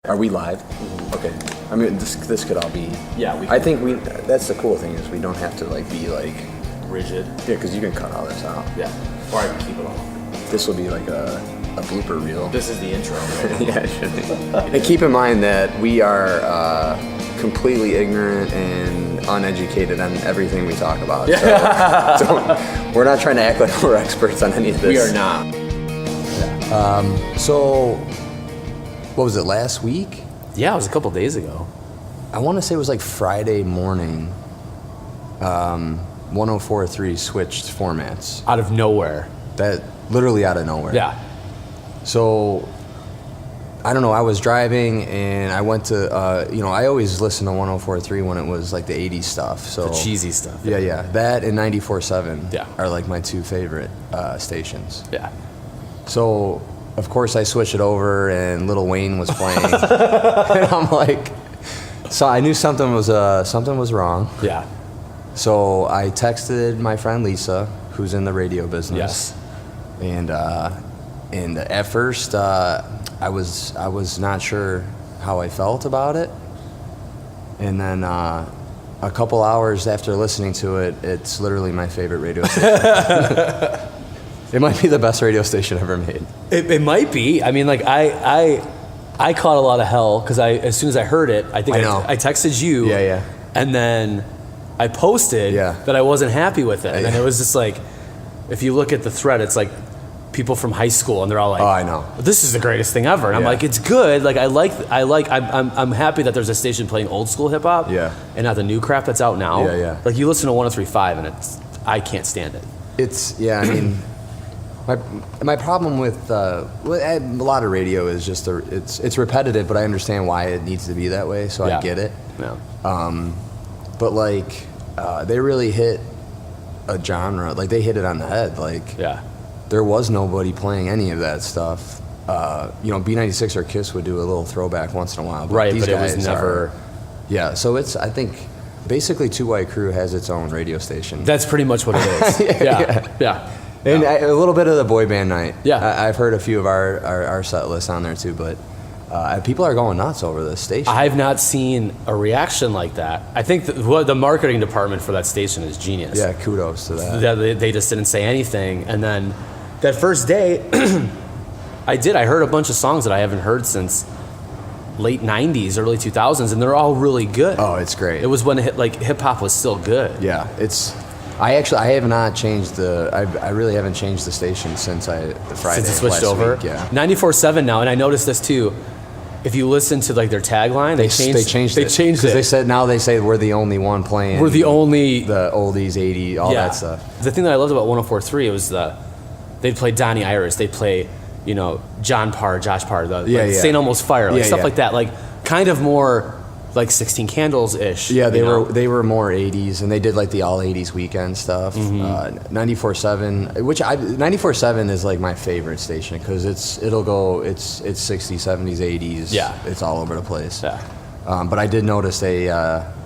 Are we live? Okay. I mean, this could all be. Yeah, I think we. That's the cool thing is we don't have to be rigid. Yeah, because you can cut all this out. Yeah. Or I can keep it all. This will be like a blooper reel. This is the intro. Right? Yeah, it should be. And keep in mind that we are completely ignorant and uneducated on everything we talk about. Yeah. So we're not trying to act like we're experts on any of this. We are not. Yeah. So. What was it, last week? Yeah, it was a couple days ago. I want to say it was like Friday morning. 104.3 switched formats. Out of nowhere. That literally out of nowhere. Yeah. So, I don't know, I was driving and I went to, I always listen to 104.3 when it was like the 80s stuff. So the cheesy stuff. Yeah. That and 94.7 are like my two favorite stations. Yeah. So, of course, I switched it over, and Lil Wayne was playing, and I'm like, so I knew something was wrong. Yeah. So I texted my friend Lisa, who's in the radio business. Yes. And at first, I was not sure how I felt about it, and then a couple hours after listening to it, it's literally my favorite radio station. It might be the best radio station ever made. It might be. I mean, like I caught a lot of hell because as soon as I heard it, I texted you. Yeah. And then I posted that I wasn't happy with it, and then it was just like, if you look at the thread, it's like people from high school, and they're all like, "Oh, I know, this is the greatest thing ever." And I'm like, it's good. Like I'm happy that there's a station playing old school hip hop. Yeah. And not the new crap that's out now. Yeah. Like you listen to 103.5, and I can't stand it. I mean. My problem with a lot of radio is just it's repetitive, but I understand why it needs to be that way, so I get it. Yeah. But they really hit a genre, like they hit it on the head. There was nobody playing any of that stuff. B96 or Kiss would do a little throwback once in a while, but it was never. So I think basically Two White Crew has its own radio station. That's pretty much what it is. Yeah. And a little bit of the boy band night. Yeah. I've heard a few of our set lists on there too, but people are going nuts over this station. I've not seen a reaction like that. I think the marketing department for that station is genius. Yeah, kudos to that. They just didn't say anything. And then that first day, I heard a bunch of songs that I haven't heard since late 90s, early 2000s, and they're all really good. Oh, it's great. It was when hip hop was still good. Yeah, I have not changed I really haven't changed the station since the Friday. Since it switched over? Week, yeah. 94.7 now, and I noticed this too. If you listen to their tagline, they changed it. Because they say we're the only one playing. We're the oldies, 80s, all that stuff. The thing that I loved about 104.3 was they'd play Donnie Iris, they'd play, John Parr, Josh Parr, St. Almost Fire, stuff like that, kind of more 16 Candles-ish. Yeah, they were more 80s, and they did the all 80s weekend stuff. 94.7, which 94.7 is my favorite station because it's 60s, 70s, 80s. Yeah, it's all over the place. Yeah, but I did notice they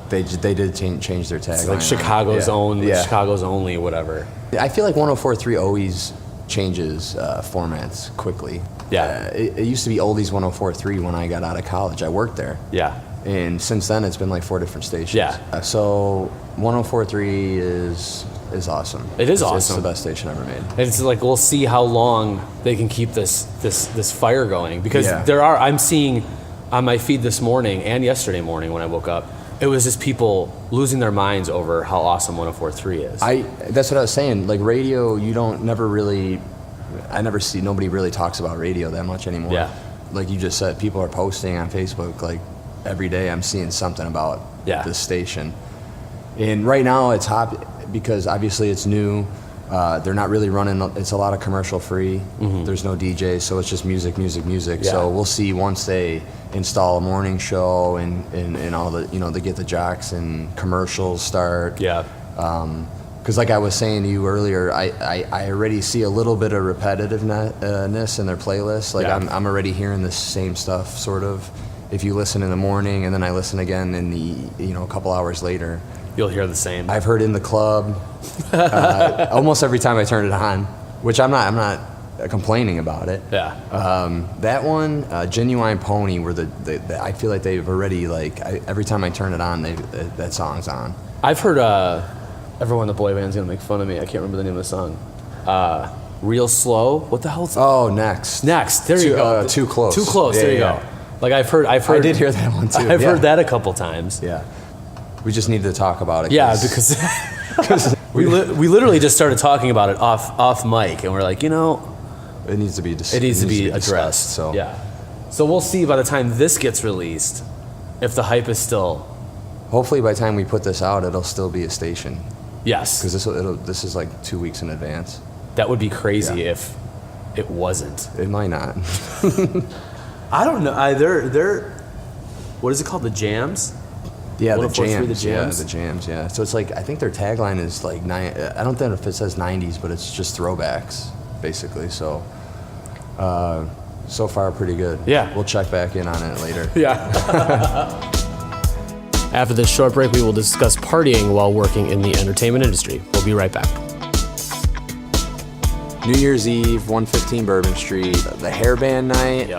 did change their tagline. It's Chicago's own, Chicago's only, whatever. I feel like 104.3 always changes formats quickly. Yeah, it used to be oldies 104.3 when I got out of college. I worked there. Yeah. And since then, it's been 4 different stations. Yeah. So 104.3 is awesome. It is awesome. It's the best station ever made. It's we'll see how long they can keep this fire going because I'm seeing on my feed this morning and yesterday morning when I woke up, it was just people losing their minds over how awesome 104.3 is. That's what I was saying. Radio, I never see, nobody really talks about radio that much anymore. Yeah. Like you just said, people are posting on Facebook every day. I'm seeing something about this station. And right now it's hot because obviously it's new. They're not really running, it's a lot of commercial free. Mm-hmm. There's no DJs, so it's just music. Yeah. So we'll see once they install a morning show and all the, they get the jocks and commercials start. Yeah. Because like I was saying to you earlier, I already see a little bit of repetitiveness in their playlist. I'm already hearing the same stuff sort of. If you listen in the morning and then I listen again in a couple hours later, you'll hear the same. I've heard In the Club almost every time I turn it on, which I'm not complaining about it. Yeah. That one, Genuine Pony, where I feel like they've already every time I turn it on, that song's on. I've heard everyone in the boy band's gonna make fun of me. I can't remember the name of the song. Real Slow. What the hell's? Oh, Next. There you go. Too Close. Too Close. Yeah, there you go. Like I've heard. I did hear that one too. I've heard that a couple times. Yeah. We just need to talk about it. Yeah, because we literally just started talking about it off mic, and we're like, it needs to be addressed. Discussed, so yeah. So we'll see by the time this gets released if the hype is still. Hopefully, by the time we put this out, it'll still be a station. Yes. Because this is like 2 weeks in advance. That would be crazy if it wasn't. It might not. I don't know. They're what is it called? The Jams? Yeah, the 104.3 Jams. Yeah, the Jams. Yeah. So it's like I think their tagline is like I don't know if it says 90s, but it's just throwbacks basically. So, so far pretty good. Yeah. We'll check back in on it later. Yeah. After this short break, we will discuss partying while working in the entertainment industry. We'll be right back. New Year's Eve, 115 Bourbon Street, the hairband night,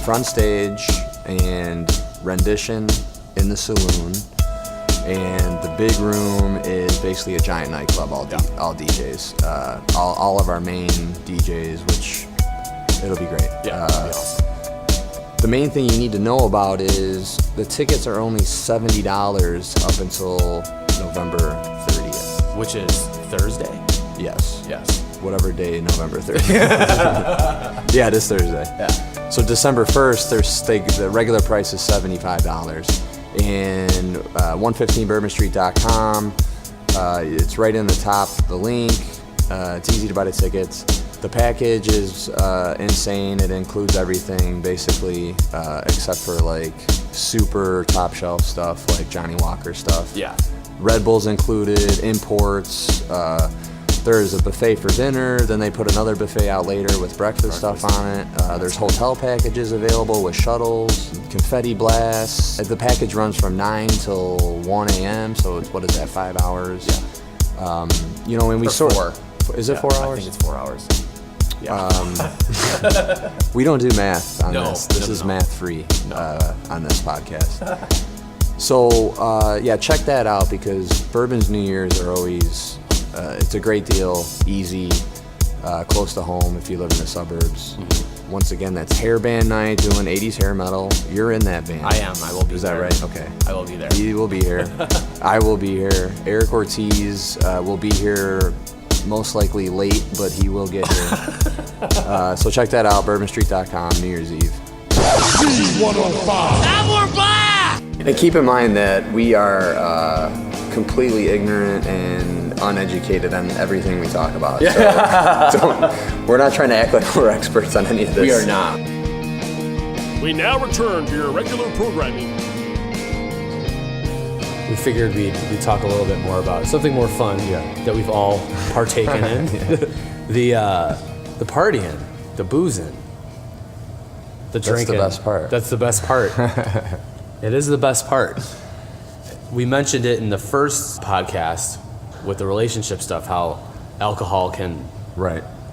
front stage, and rendition in the saloon. And the big room is basically a giant nightclub, all DJs. All of our main DJs, which it'll be great. Yeah, it'll be awesome. The main thing you need to know about is the tickets are only $70 up until November 30th. Which is Thursday? Yes. Whatever day, November 30th. Yeah, this Thursday. Yeah. So December 1st, the regular price is $75. And 115bourbonstreet.com. It's right in the top, the link. It's easy to buy the tickets. The package is insane. It includes everything, basically, except for like super top shelf stuff, like Johnny Walker stuff. Yeah. Red Bull's included, imports. There's a buffet for dinner. Then they put another buffet out later with breakfast stuff on it. There's hotel packages available with shuttles, confetti blasts. The package runs from 9 till 1 a.m. So it's, what is that, 5 hours? Yeah. And we sort. 4. Is it 4 hours? I think it's 4 hours. Yeah. We don't do math on this. This is math-free on this podcast. So, check that out because Bourbon's New Year's are always, it's a great deal, easy, close to home if you live in the suburbs. Mm-hmm. Once again, that's hairband night, doing 80s hair metal. You're in that band. I am. I will be Is there. that right? Okay. I will be there. He will be here. I will be here. Eric Ortiz will be here most likely late, but he will get here. So check that out, bourbonstreet.com, New Year's Eve. C105. And we're back! And keep in mind that we are completely ignorant and uneducated on everything we talk about. So we're not trying to act like we're experts on any of this. We are not. We now return to your regular programming. We figured we'd talk a little bit more about something more fun that we've all partaken in. The partying, the boozing, the drinking. That's the best part. That's the best part. It is the best part. We mentioned it in the first podcast with the relationship stuff, how alcohol can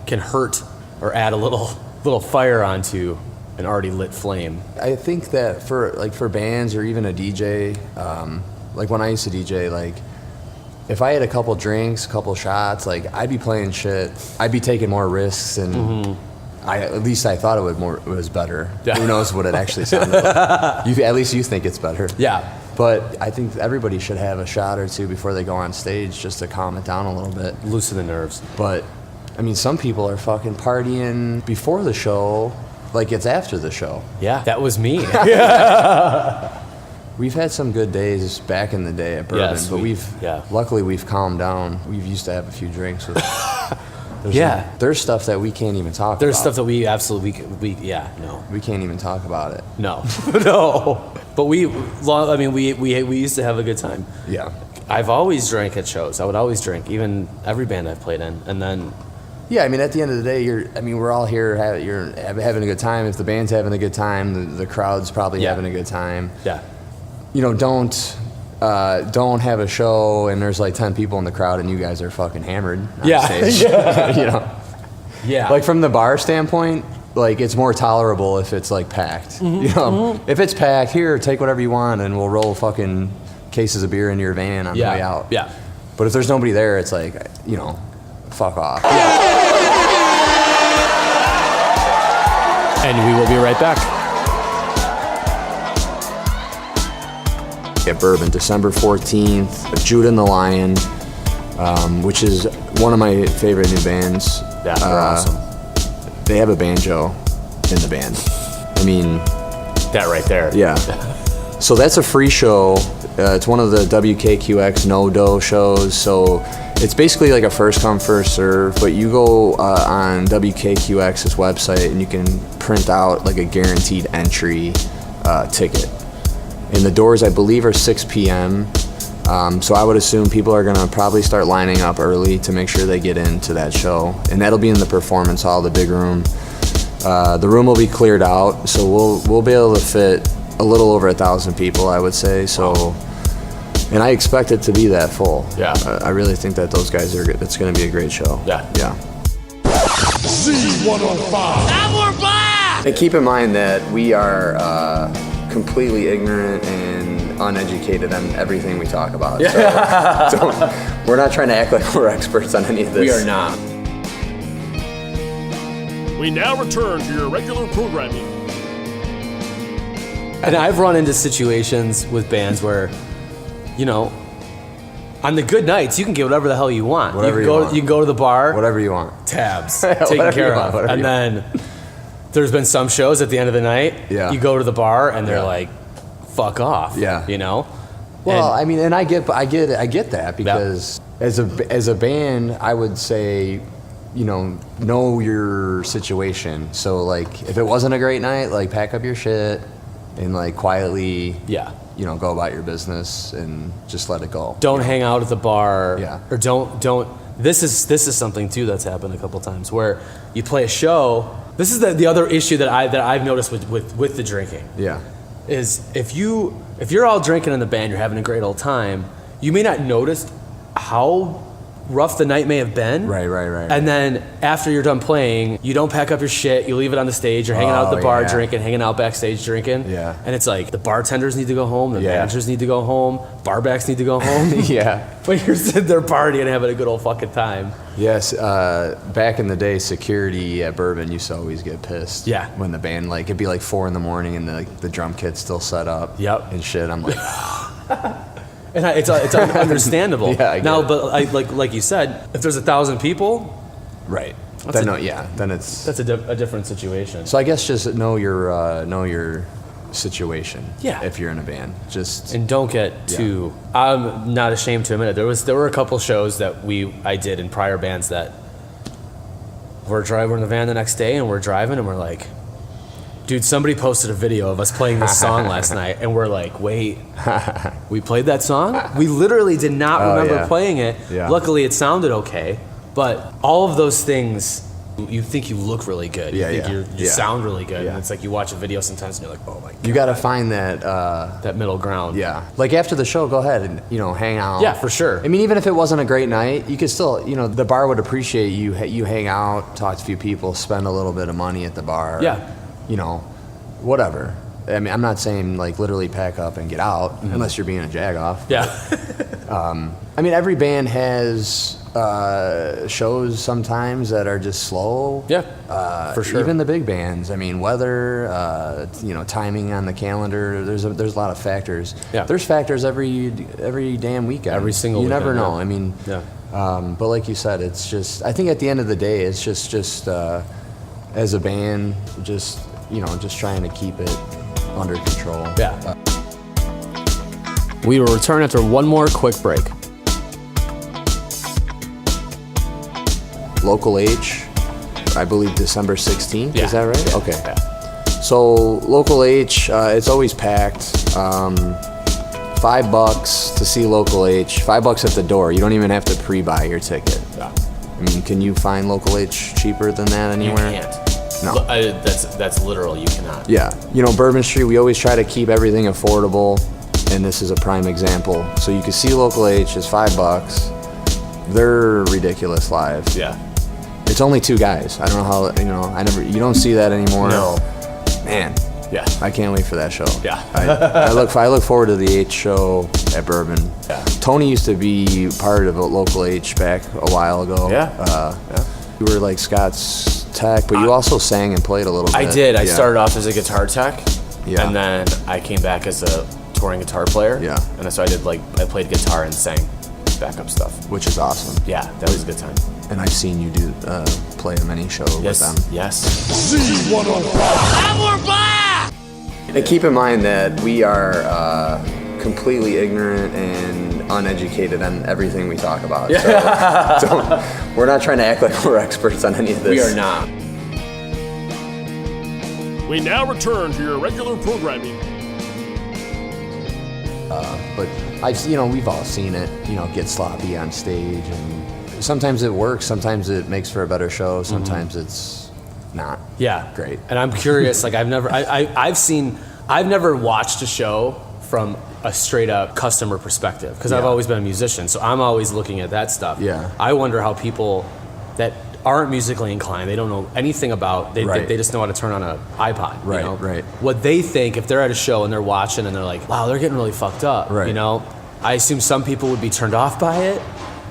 hurt or add a little fire onto an already lit flame. I think that for bands or even a DJ, like when I used to DJ, like if I had a couple drinks, a couple shots, like I'd be playing shit. I'd be taking more risks, and at least I thought it was better. Yeah. Who knows what it actually sounded like? At least you think it's better. Yeah. But I think everybody should have a shot or two before they go on stage just to calm it down a little bit. Loosen the nerves. But I mean, some people are fucking partying before the show like it's after the show. Yeah, that was me. We've had some good days back in the day at Bourbon, but luckily we've calmed down. We've used to have a few drinks with there's stuff that we can't even talk about. There's stuff that we absolutely we can't even talk about it. No. No. But we used to have a good time. Yeah. I've always drank at shows. I would always drink, even every band I've played in. And then yeah, I mean, at the end of the day, we're all here. You're having a good time. If the band's having a good time, the crowd's probably having a good time. Yeah. Don't have a show and there's like 10 people in the crowd and you guys are fucking hammered on stage. Yeah. Like from the bar standpoint, like it's more tolerable if it's like packed. You know, if it's packed, here, take whatever you want, and we'll roll fucking cases of beer into your van on the way out. Yeah. But if there's nobody there, it's like, you know, fuck off. And we will be right back. At Bourbon, December 14th, Judah and the Lion, which is one of my favorite new bands. Yeah, they're awesome. They have a banjo in the band. I mean, That right there. yeah. So that's a free show. It's one of the WKQX no-do shows. So it's basically like a first come, first serve, but you go on WKQX's website and you can print out like a guaranteed entry ticket. And the doors, I believe, are 6 p.m. So I would assume people are gonna probably start lining up early to make sure they get into that show. And that'll be in the performance hall, the big room. The room will be cleared out, so we'll be able to fit a little over 1,000 people, I would say. So, and I expect it to be that full. Yeah. I really think that those guys are. It's going to be a great show. Yeah. Yeah. Z105. And keep in mind that we are completely ignorant and uneducated on everything we talk about. Yeah. So we're not trying to act like we're experts on any of this. We are not. We now return to your regular programming. And I've run into situations with bands where, you know, on the good nights, you can get whatever the hell you want. Whatever you can you go, want. You can go to the bar. Whatever you want. Tabs. Whatever Taken you care want, of. whatever And you then there's been some shows at the end of the night. Yeah. You go to the bar and they're Yeah. like, fuck off. Yeah. You know? Well, And- I mean, and I get that because as a band, I would say, you know your situation. So like, if it wasn't a great night, like pack up your shit and like quietly, Yeah. you know, go about your business and just let it go. Don't hang out at the bar. Yeah. Or don't. This is something too that's happened a couple times where you play a show. This is the other issue that I've noticed with the drinking. Yeah. Is if you're all drinking in the band, you're having a great old time, you may not notice how rough the night may have been. Right. And then after you're done playing, you don't pack up your shit, you leave it on the stage, you're hanging out at the bar yeah. drinking, hanging out backstage drinking. Yeah. And it's like the bartenders need to go home, the Yeah. managers need to go home, barbacks need to go home. Yeah. But you're sitting there partying and having a good old fucking time. Yes. Back in the day, security at Bourbon used to always get pissed. Yeah. When the band, like, it'd be like 4 a.m. and the drum kit's still set up. Yep. And shit. I'm like, And it's understandable. Yeah, I get now, it. but like you said, if there's 1,000 people, right. That's Then it's. that's a different situation. So I guess just know your situation. Yeah. If you're in a band, just And don't get too. I'm not ashamed to admit it. There were a couple shows that I did in prior bands that we're in the van the next day and we're driving and we're like, dude, somebody posted a video of us playing this song last night, and we're like, wait, we played that song? We literally did not remember yeah. playing it. Yeah. Luckily, it sounded okay, but all of those things. You think you look really good. Yeah, you think yeah. you Yeah. sound really good. Yeah. And it's like you watch a video sometimes and you're like, oh my God. you got to find that. That middle ground. Yeah. Like after the show, go ahead and hang out. Yeah, for sure. I mean, even if it wasn't a great night, you could still, the bar would appreciate you. You hang out, talk to a few people, spend a little bit of money at the bar. Yeah. Whatever. I mean, I'm not saying like literally pack up and get out unless you're being a jagoff. Yeah. I mean, every band has shows sometimes that are just slow. Yeah, for sure. Even the big bands. I mean, weather, timing on the calendar. There's a lot of factors. Yeah. There's factors every damn weekend. Every single You never weekend, know. yeah. I mean, Yeah. but like you said, it's just. I think at the end of the day, it's just as a band, just trying to keep it under control. Yeah. We will return after one more quick break. Local H, I believe December 16th. Yeah. Is that right? Yeah. Okay. Yeah. So Local H, it's always packed. $5 to see Local H. $5 at the door. You don't even have to pre-buy your ticket. Yeah. I mean, can you find Local H cheaper than that anywhere? You can't. No. That's literal. You cannot. Yeah. Bourbon Street, we always try to keep everything affordable, and this is a prime example. So you can see Local H is $5. They're ridiculous live. Yeah. It's only 2 guys. I don't know how, you don't see that anymore. No. Man. Yeah. I can't wait for that show. Yeah. I look forward to the H show at Bourbon. Yeah. Tony used to be part of a local H back a while ago. Yeah. You were like Scott's tech, but you also sang and played a little bit. I did. I Yeah. started off as a guitar tech, Yeah. and then I came back as a touring guitar player. Yeah. And so I played guitar and sang backup stuff. Which is awesome. Yeah, that was a good time. And I've seen you do play a mini show with them. Yes. And keep in mind that we are completely ignorant and uneducated on everything we talk about. So we're not trying to act like we're experts on any of this. We are not. We now return to your regular programming. But we've all seen it, get sloppy on stage, and sometimes it works, sometimes it makes for a better show, sometimes it's not. Yeah. Great. And I'm curious, like I've never watched a show from a straight up customer perspective because I've always been a musician, so I'm always looking at that stuff. Yeah. I wonder how people that aren't musically inclined, they don't know anything about, they just know how to turn on an iPod. Right, you know? right. What they think if they're at a show and they're watching and they're like, wow, they're getting really fucked up. Right. I assume some people would be turned off by it.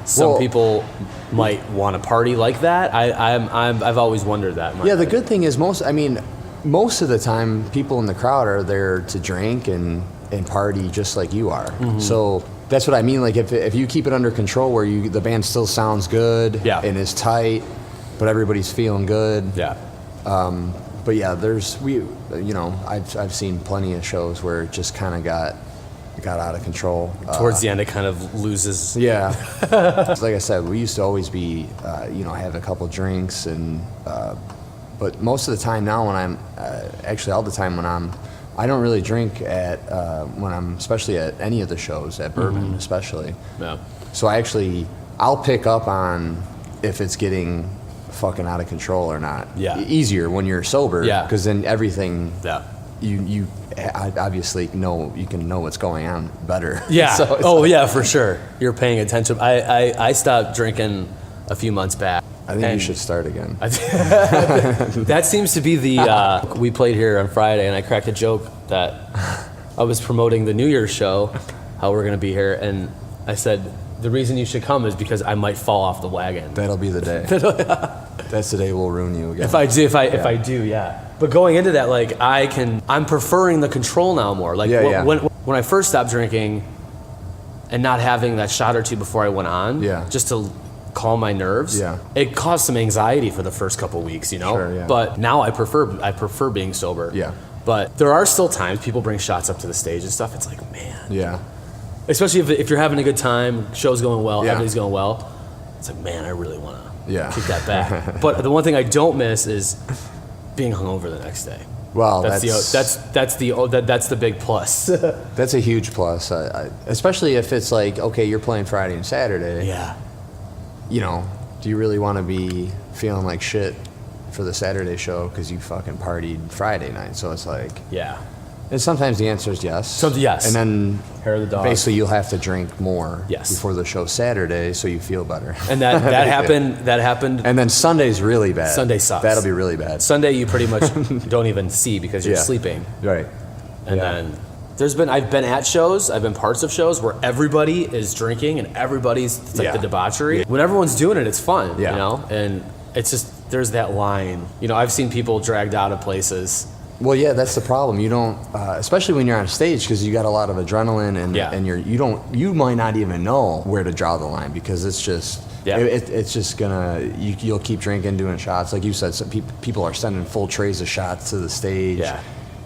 Some people might want to party like that. I've always wondered that. Yeah, the good thing is most of the time people in the crowd are there to drink and party just like you are. Mm-hmm. So that's what I mean. Like if you keep it under control where the band still sounds good and is tight, but everybody's feeling good. Yeah. But yeah, I've seen plenty of shows where it just kind of got out of control. Towards the end, it kind of loses. Yeah. Like I said, we used to always be, have a couple drinks but most of the time now when I'm, actually all the time when I don't really drink when I'm, especially at any of the shows, at Bourbon especially. Yeah. So I'll pick up on if it's getting fucking out of control or not. Yeah. Easier when you're sober. Yeah. Because then everything, Yeah. you obviously you can know what's going on better. Yeah. So yeah, for sure. You're paying attention. I stopped drinking a few months back. I think you should start again. That seems to be the. We played here on Friday, and I cracked a joke that I was promoting the New Year's show, how we're going to be here, and I said the reason you should come is because I might fall off the wagon. That'll be the day. That's the day we'll ruin you again. If I do, yeah. But going into that, like I'm preferring the control now more. Like when I first stopped drinking, and not having that shot or two before I went on, just to calm my nerves. Yeah. It caused some anxiety for the first couple weeks, Sure, yeah. But now I prefer being sober. Yeah. But there are still times people bring shots up to the stage and stuff. It's like, man. Yeah. Especially if you're having a good time, show's going well, Yeah. everything's going well. It's like, man, I really want to kick that back. But the one thing I don't miss is being hungover the next day. Well, that's the big plus. That's a huge plus, especially if it's like, okay, you're playing Friday and Saturday. Yeah. Do you really want to be feeling like shit for the Saturday show because you fucking partied Friday night? So it's like, yeah. And sometimes the answer is yes. So yes. And then hair of the dog. Basically, you'll have to drink more Yes. before the show Saturday so you feel better. And that happened. That happened. And then Sunday's really bad. Sunday sucks. That'll be really bad. Sunday you pretty much don't even see because you're sleeping. Right. And then I've been at shows, I've been parts of shows where everybody is drinking and it's like the debauchery. When everyone's doing it, it's fun, And it's just, there's that line. I've seen people dragged out of places. Well, yeah, that's the problem. You don't, especially when you're on stage, because you got a lot of adrenaline, and you might not even know where to draw the line because it's just, it's just you'll keep drinking, doing shots, like you said. Some people are sending full trays of shots to the stage,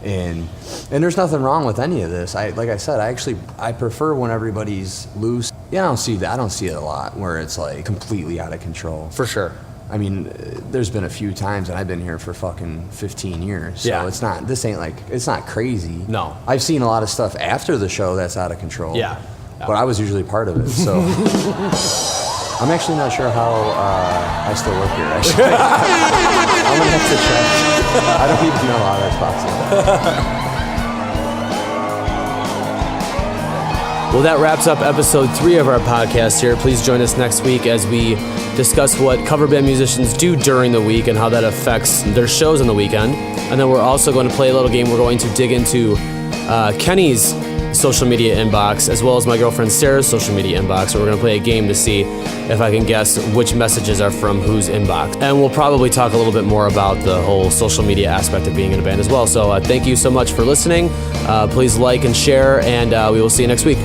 and there's nothing wrong with any of this. Like I said, I prefer when everybody's loose. Yeah, I don't see it a lot where it's like completely out of control. For sure. I mean, there's been a few times, and I've been here for fucking 15 years. So it's not crazy. No. I've seen a lot of stuff after the show that's out of control. Yeah. But I was usually part of it, so. I'm actually not sure how I still work here, actually. I'm going to have to check. I don't even know how that's possible. Well, that wraps up episode 3 of our podcast here. Please join us next week as we discuss what cover band musicians do during the week and how that affects their shows on the weekend. And then we're also going to play a little game. We're going to dig into Kenny's social media inbox as well as my girlfriend Sarah's social media inbox. So we're going to play a game to see if I can guess which messages are from whose inbox. And we'll probably talk a little bit more about the whole social media aspect of being in a band as well. So thank you so much for listening. Please like and share, and we will see you next week.